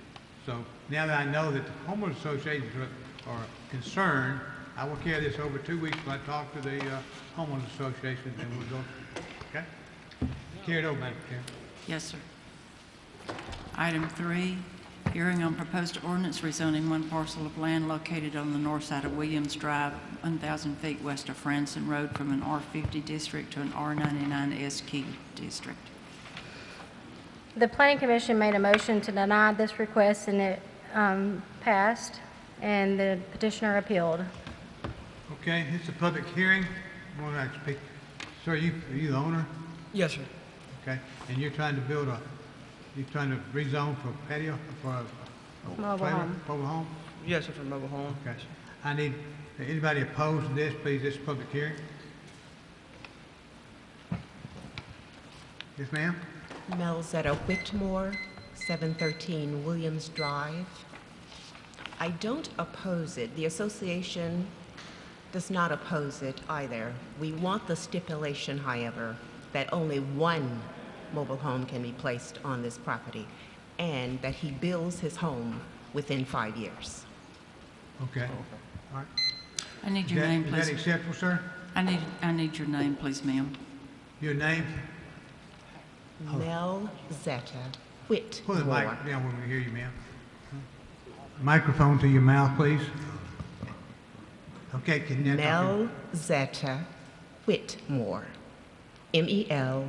So now that I know that the homeowners associations are concerned, I will carry this over 2 weeks when I talk to the homeowners association, and we'll go. Okay? Carry it over, Madam Chair.
Yes, sir. Item 3, hearing on proposed ordinance rezoning one parcel of land located on the north side of Williams Drive, 1,000 feet west of Franson Road, from an R50 district to an R99 SQ district.
The Planning Commission made a motion to deny this request, and it passed, and the petitioner appealed.
Okay, it's a public hearing. More than I speak. Sir, are you the owner?
Yes, sir.
Okay, and you're trying to rezone for patio, for a
Mobile
trailer,
home.
mobile home?
Yes, sir, for mobile home.
Okay. I need, anybody opposed to this, please, this is a public hearing? Yes, ma'am?
Melzetta Whitmore, 713 Williams Drive. I don't oppose it. The association does not oppose it either. We want the stipulation, however, that only one mobile home can be placed on this property, and that he builds his home within 5 years.
Okay. All right.
I need your name,
Is
please.
that acceptable, sir?
I need your name, please, ma'am.
Your name?
Melzetta Whitmore.
Pull the mic down when we hear you, ma'am. Microphone to your mouth, please. Okay, can you?
Melzetta Whitmore. Melzetta.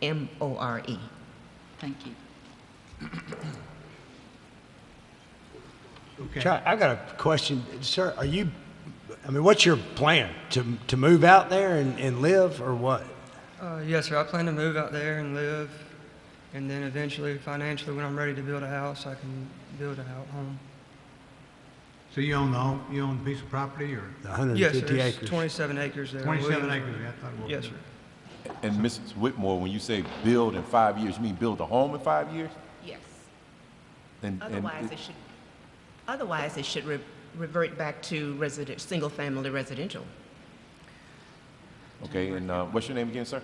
Whitmore.
Thank you.
Okay.
Sir, I've got a question. Sir, what's your plan? To move out there and live, or what?
Yes, sir. I plan to move out there and live, and then eventually, financially, when I'm ready to build a house, I can build a home.
So you own the home, you own a piece of property, or?
150
yes, sir.
acres.
27 acres there.
27 acres, I thought it was.
Yes, sir.
And Mrs. Whitmore, when you say build in 5 years, you mean build a home in 5 years?
Yes.
And
Otherwise, it should revert back to single-family residential.
Okay, and what's your name again, sir?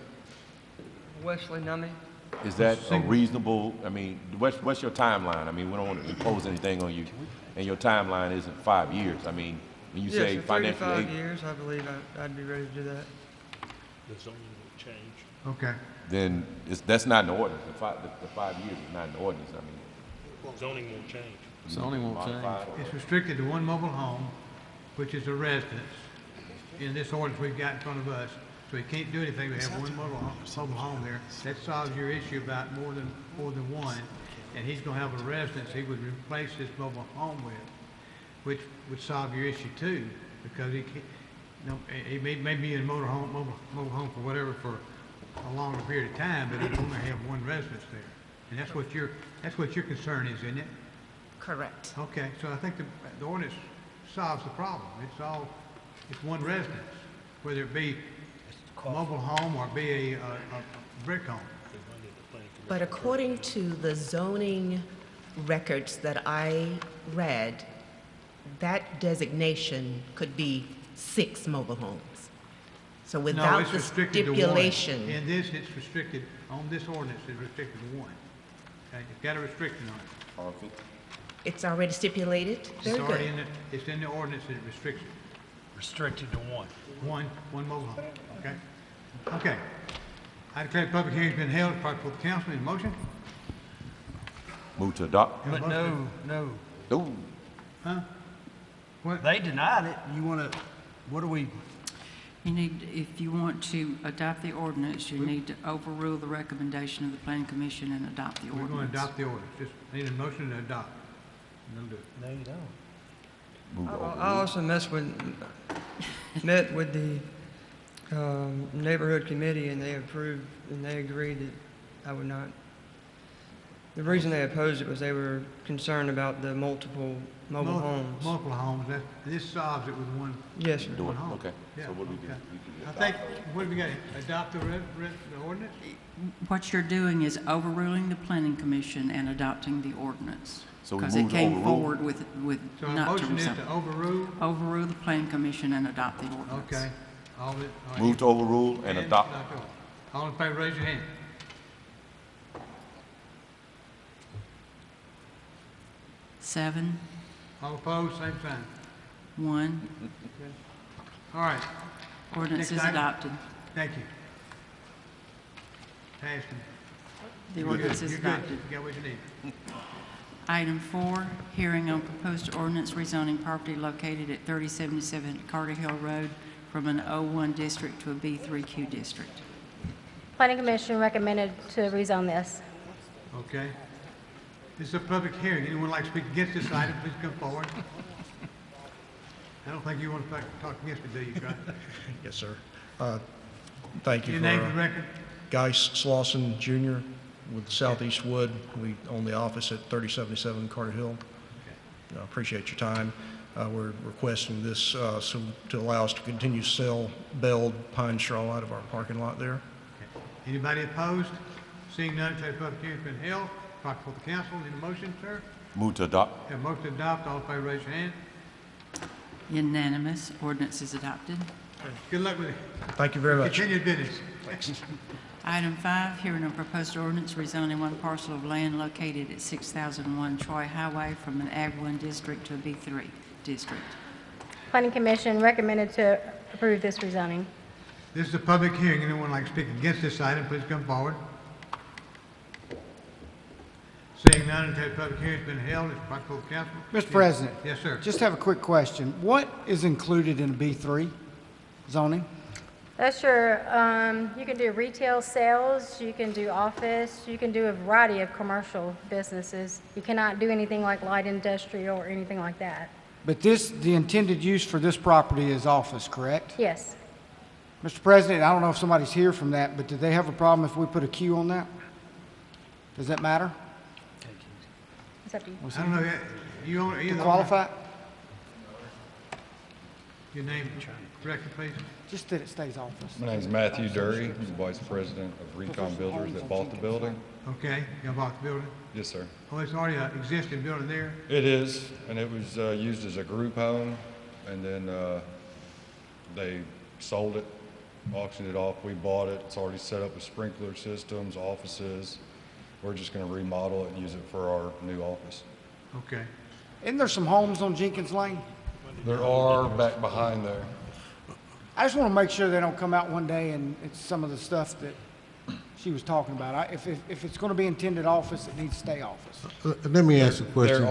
Wesley Nummy.
Is that a reasonable, what's your timeline? We don't want to impose anything on you, and your timeline isn't 5 years. When you
Yes,
say
sir, 3 to
financially
5 years, I believe I'd be ready to do that.
The zoning will change.
Okay.
then that's not in the ordinance. The 5 years is not in the ordinance.
Zoning will change.
Zoning won't change.
It's restricted to one mobile home, which is a residence. In this ordinance we've got in front of us, so he can't do anything. We have one mobile home there. That solves your issue about more than one. And he's going to have a residence he would replace his mobile home with, which would solve your issue too, because he can't. He may be in a mobile home for whatever for a longer period of time, but he'd only have one residence there. And that's what your concern is, isn't it?
Correct.
Okay, so I think the ordinance solves the problem. It's one residence, whether it be a mobile home or be a brick home.
But according to the zoning records that I read, that designation could be 6 mobile homes. So without the stipulation.
In this, it's restricted, on this ordinance, it's restricted to 1. Okay, it's got a restriction on it.
It's already stipulated? Very good.
It's in the ordinance that it restricts it.
Restricted to 1.
One mobile home, okay? Okay. I declare the public hearing's been held, properly for the council. Need a motion?
Move to adopt.
But no.
Ooh.
Huh? What?
They denied it. What do we?
You need, if you want to adopt the ordinance, you need to overrule the recommendation of the planning commission and adopt the ordinance.
We're going to adopt the ordinance. Just need a motion to adopt. And they'll do it.
No, you don't.
I also met with the neighborhood committee, and they approved, and they agreed that I would not The reason they opposed it was they were concerned about the multiple mobile homes.
Multiple homes, this solves it with one.
Yes, sir.
One home.
Okay.
Yeah,
So what do we do?
okay.
We can
I
adopt
think,
it.
what do we got, adopt the ordinance?
What you're doing is overruling the planning commission and adopting the ordinance.
So we
Because it
move to
came
overrule?
forward with
So our
not to
motion is
rezone.
to overrule?
Overrule the planning commission and adopt the ordinance.
Okay. All right.
Move to overrule and adopt.
All in favor, raise your hand.
Seven,
All opposed, same sign.
1.
All right.
Ordinance
Next
is
item.
adopted.
Thank you. Passed.
The
You're
ordinance
good.
is
You're good.
adopted.
You got what you need.
Item 4, hearing on proposed ordinance rezoning property located at 3077 Carter Hill Road from an O1 district to a B3Q district.
Planning Commission recommended to rezone this.
Okay. This is a public hearing. Anyone like to speak against this item, please come forward. I don't think you want to talk against it, do you, Guy?
Yes, sir. Thank you.
Your
for,
name for the record?
Guy Slauson Jr. with Southeast Wood. We own the office at 3077 Carter Hill. I appreciate your time. We're requesting this so to allow us to continue to sell belled pine straw out of our parking lot there.
Okay. Anybody opposed? Seeing none, declare the public hearing's been held. Talk for the council. Need a motion, sir?
Move to adopt.
Have a motion to adopt. All in favor, raise your hand.
Unanimous. Ordinance is adopted.
Good luck with it.
Thank you very much.
Continued business.
Item 5, hearing on proposed ordinance rezoning one parcel of land located at 6001 Troy Highway from an Ag 1 district to a B3 district.
Planning Commission recommended to approve this rezoning.
This is a public hearing. Anyone like to speak against this item, please come forward. Seeing none, until the public hearing's been held, it's brought before the council.
Mr. President.
Yes, sir.
Just have a quick question. What is included in B3 zoning?
That's your, you can do retail sales, you can do office, you can do a variety of commercial businesses. You cannot do anything like light industrial or anything like that.
But the intended use for this property is office, correct?
Yes.
Mr. President, I don't know if somebody's here from that, but do they have a problem if we put a Q on that? Does that matter?
It's up to you.
I don't know, you own,
To
either.
qualify?
Your name, record, please.
Just that it stays office.
My name's Matthew Dury. I'm the Vice President of Recon Builders that bought the building.
Okay, you bought the building?
Yes, sir.
Oh, it's already an existing building there?
It is, and it was used as a group home, and then they sold it, auctioned it off. We bought it. It's already set up with sprinkler systems, offices. We're just going to remodel it and use it for our new office.
Okay.
Isn't there some homes on Jenkins Lane?
There are back behind there.
I just want to make sure they don't come out one day and it's some of the stuff that she was talking about. If it's going to be intended office, it needs to stay office.
Let me ask a question.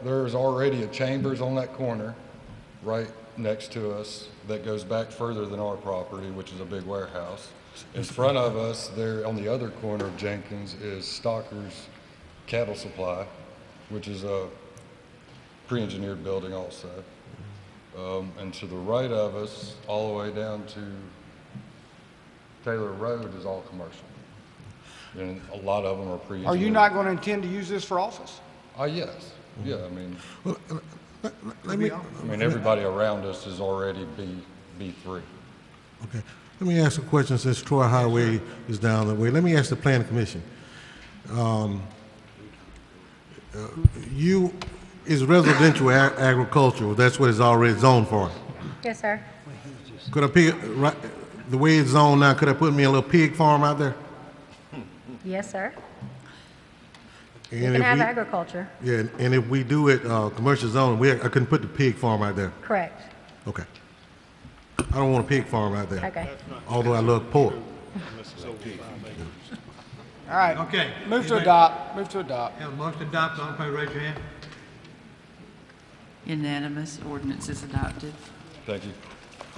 There's already a Chambers on that corner right next to us that goes back further than our property, which is a big warehouse. In front of us, there on the other corner of Jenkins, is Stocker's Cattle Supply, which is a pre-engineered building also. And to the right of us, all the way down to Taylor Road, is all commercial. And a lot of them are pre-engineered.
Are you not going to intend to use this for office?
Yes. Yeah, I mean,
Let me,
everybody around us is already B3.
okay. Let me ask a question since Troy Highway is down the way. Let me ask the Planning Commission. Is residential agricultural, that's what it's already zoned for.
Yes, sir.
Could I pick, right, the way it's zoned now, could I put me a little pig farm out there?
Yes, sir. You
And
can
if
have
we-
agriculture.
Yeah, and if we do it, commercial zone, I couldn't put the pig farm out there.
Correct.
Okay. I don't want a pig farm out there.
Okay.
Although I love pork.
All right.
Okay.
Move to
Anybody-
adopt. Move to adopt.
Have a motion to adopt. All in favor, raise your hand.
Unanimous. Ordinance is adopted.
Thank you.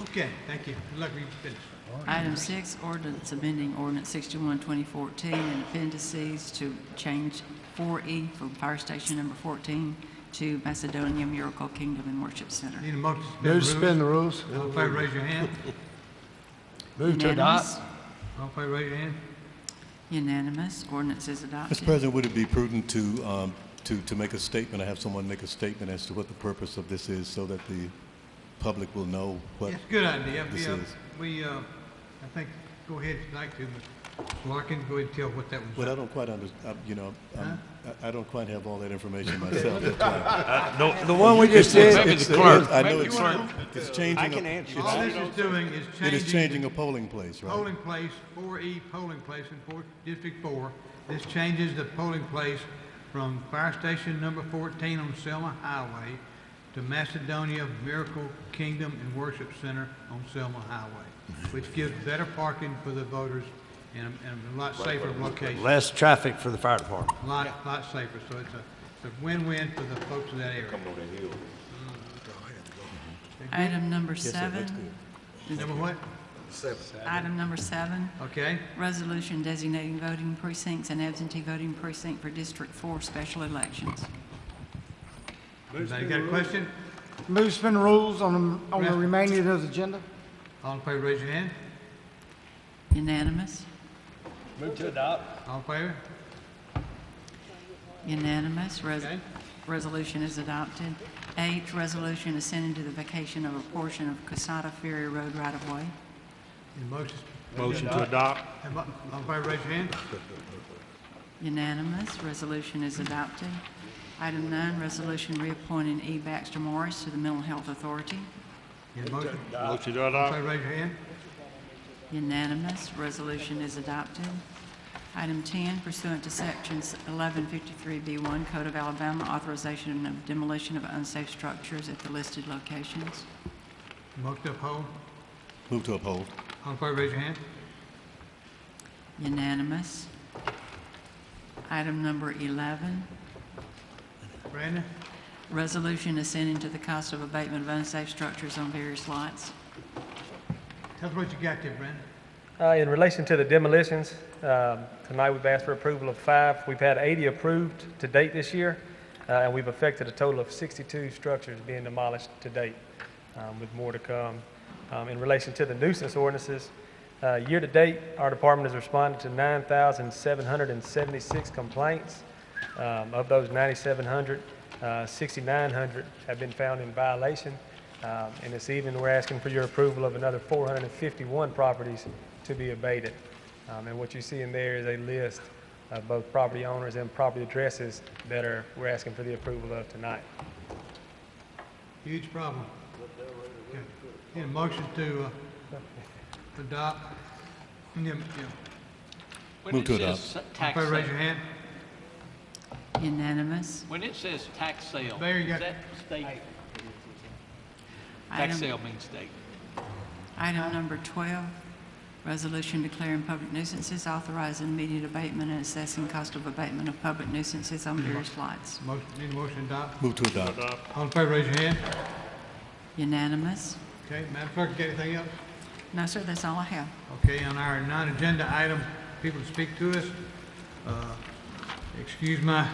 Okay, thank you. Good luck with your business.
Item 6, ordinance amending ordinance 61, 2014, and appendices to change 4E from Fire Station Number 14 to Macedonia Miracle Kingdom and Worship Center.
Need a motion to
Move to
suspend
suspend
the
the
rules.
rules.
All in favor, raise your hand.
Move to
Unanimous.
adopt.
All in favor, raise your hand.
Unanimous. Ordinance is adopted.
Mr. President, would it be prudent to make a statement, or have someone make a statement as to what the purpose of this is, so that the public will know what
Yes, good idea.
this
Yeah,
is?
we, I think, go ahead if you'd like to, Mr. Larkin, go ahead and tell what that was.
Well, I don't quite I don't quite have all that information myself.
The one we just did.
I know
Maybe
it's changing.
I can answer
All this is doing is changing.
It is changing a polling place, right?
Polling place, 4E polling place in District 4. This changes the polling place from Fire Station number 14 on Selma Highway to Macedonia Miracle Kingdom and Worship Center on Selma Highway, which gives better parking for the voters and a lot safer location.
Less traffic for the fire department.
Lot safer, so it's a win-win for the folks in that area.
Item number
Yes, sir,
7.
that's good.
Number what?
Item number 7.
Okay.
Resolution designating voting precincts and absentee voting precinct for District 4 special elections.
Anybody got a question?
Move to suspend the rules on the remaining of the agenda.
All in favor, raise your hand.
Unanimous.
Move to adopt.
All in favor?
Unanimous.
Okay.
Resolution is adopted. 8, resolution assenting to the vacation of a portion of Casada Ferry Road right-of-way.
Any motions?
Motion to adopt.
All in favor, raise your hand.
Unanimous. Resolution is adopted. Item 9, resolution reappointing E. Baxter Morris to the Mental Health Authority.
Any motion?
Motion to
All in
adopt.
favor, raise your hand.
Unanimous. Resolution is adopted. Item 10, pursuant to Sections 1153B1 Code of Alabama, authorization of demolition of unsafe structures at the listed locations.
Motion to uphold.
Move to uphold.
All in favor, raise your hand.
Unanimous. Item number 11,
Brandon?
resolution assenting to the cost of abatement of unsafe structures on various lots.
Tell us what you got there, Brandon.
In relation to the demolitions, tonight we've asked for approval of 5. We've had 80 approved to date this year, and we've affected a total of 62 structures being demolished to date, with more to come. In relation to the nuisance ordinances, year to date, our department has responded to 9,776 complaints. Of those 9,700, 6,900 have been found in violation. And this evening, we're asking for your approval of another 451 properties to be abated. And what you see in there is a list of both property owners and property addresses that we're asking for the approval of tonight.
Huge problem. Okay. Need a motion to adopt.
Move
When
to
it
adopt.
says
All in
tax
favor, raise your
sale,
hand.
Unanimous.
when it says tax sale,
There you
is
go.
that state? Tax
Item-
sale means state.
Item number 12, resolution declaring public nuisances, authorizing immediate abatement and assessing cost of abatement of public nuisances on various lots.
Need a motion to adopt.
Move to adopt.
All in favor, raise your hand.
Unanimous.
Okay, Madam Clerk, got anything else?
No, sir, that's all I have.
Okay, on our non-agenda item, people to speak to us. Excuse my